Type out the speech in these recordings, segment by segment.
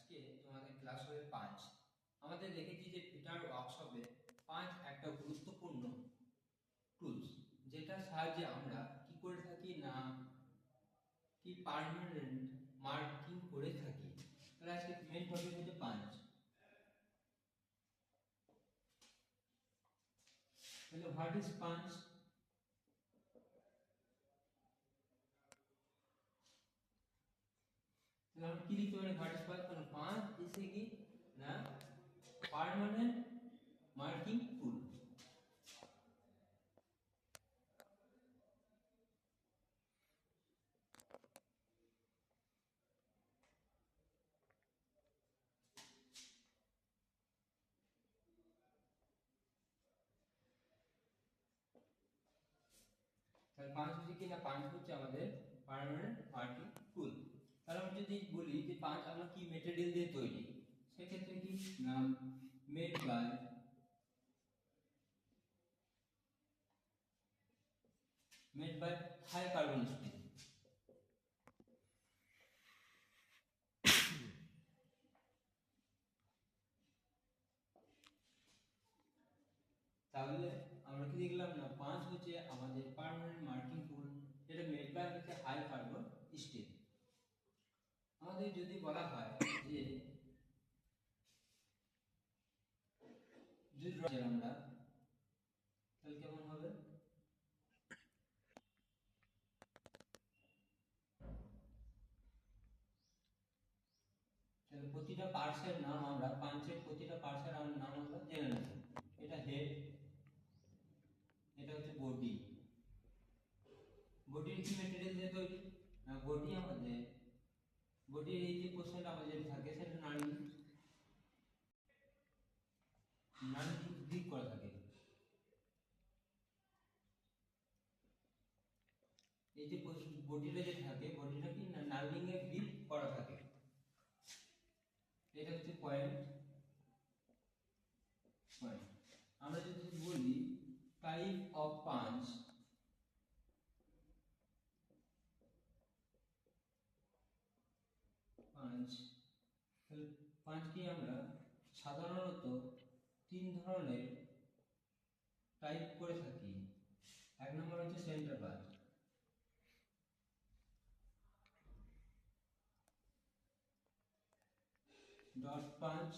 আজকে তোমাদের ক্লাস হবে 5। আমাদের দেখেছি যে ফিটার ওয়ার্কশপে 5 একটা গুরুত্বপূর্ণ টুলস, যেটার সাহায্যে আমরা কি করে থাকি না কি পার্মানেন্ট মার্কিং করে থাকি। তাহলে আজকে মেন টপিক হচ্ছে 5। তাহলে হোয়াট ইজ 5? তাহলে আমরা কি লিখতে পারি হোয়াট ইজ 5? কারণ 5 এসে কি না পার্মানেন্ট মার্কিং টুল। তাহলে 5 হচ্ছে কি না 5 হচ্ছে আমাদের পার্মানেন্ট মার্কিং টুল। তাহলে আমরা যদি বলি যে 5 আমরা কি ম্যাটেরিয়াল দিয়ে তৈরি, সেক্ষেত্রে কি না made by high carbon steel. তাহলে আমরা কি দেখলাম না 5 হচ্ছে আমাদের পার্মানেন্ট মার্কিং টুল, এটা মেড বাই হচ্ছে হাই কার্বন স্টিল। আমাদের যদি বলা হয় যে যদি আমরা তাহলে কেমন হবে? তাহলে প্রতিটা পার্টসের নাম আমরা 5 এর প্রতিটা পার্টসের নাম আমরা জেনে নেব। এটা হেড, এটা হচ্ছে বডি। বডির কি ম্যাটেরিয়াল দিয়ে তৈরি না বডি আমাদের বডির এই যে পোর্শনটা আমাদের থাকে সেটা নাড়ি গ্রিপ করা থাকে। এই যে বডিটা যে থাকে বডিটা কি নার্ভিং এ গ্রিপ করা থাকে। এটা হচ্ছে পয়েন্ট। আমরা যদি বলি টাইপ অফ পাঞ্চ, পাঞ্চ কি আমরা সাধারণত 3 ধরনের টাইপ করে থাকি। এক নম্বর হচ্ছে সেন্টার পাঞ্চ, ডট পাঞ্চ,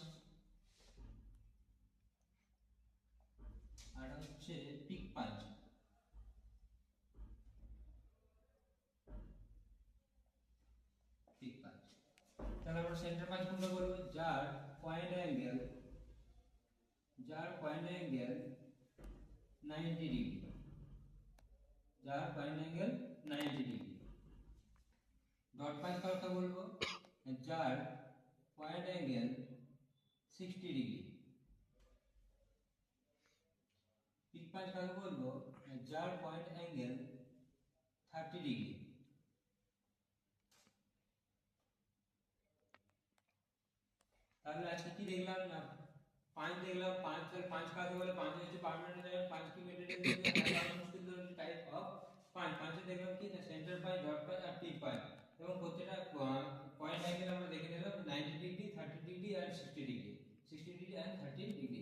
আর হচ্ছে পিক পাঞ্চ। পিক পাঞ্চ তাহলে আমরা সেন্টার পাঞ্চ কোনটা বলবো? যার পয়েন্ট অ্যাঙ্গেল 90 ডিগ্রি, যার point angle 90 degree. Dot punch কাকে বলবো? যার point angle 60 degree. Prick punch কাকে বলবো? যার পয়েন্ট অ্যাঙ্গেল 30 ডিগ্রি। তাহলে আজকে কি দেখলাম না 5 দেখলাম। 5 কাকে বলে? 5 হচ্ছে পার্মানেন্ট, 5 কি ম্যাটেরিয়াল দিয়ে তৈরি, টাইপ অফ 5 এ দেখলাম কি না সেন্টার পাঞ্চ, ডট পাঞ্চ আর পিক পাঞ্চ। এবং প্রত্যেকটা পয়েন্ট অ্যাঙ্গেল আমরা দেখে নিলাম 90 ডিগ্রি, 30 ডিগ্রি আর 60 ডিগ্রি, 60 ডিগ্রি আর 30 ডিগ্রি।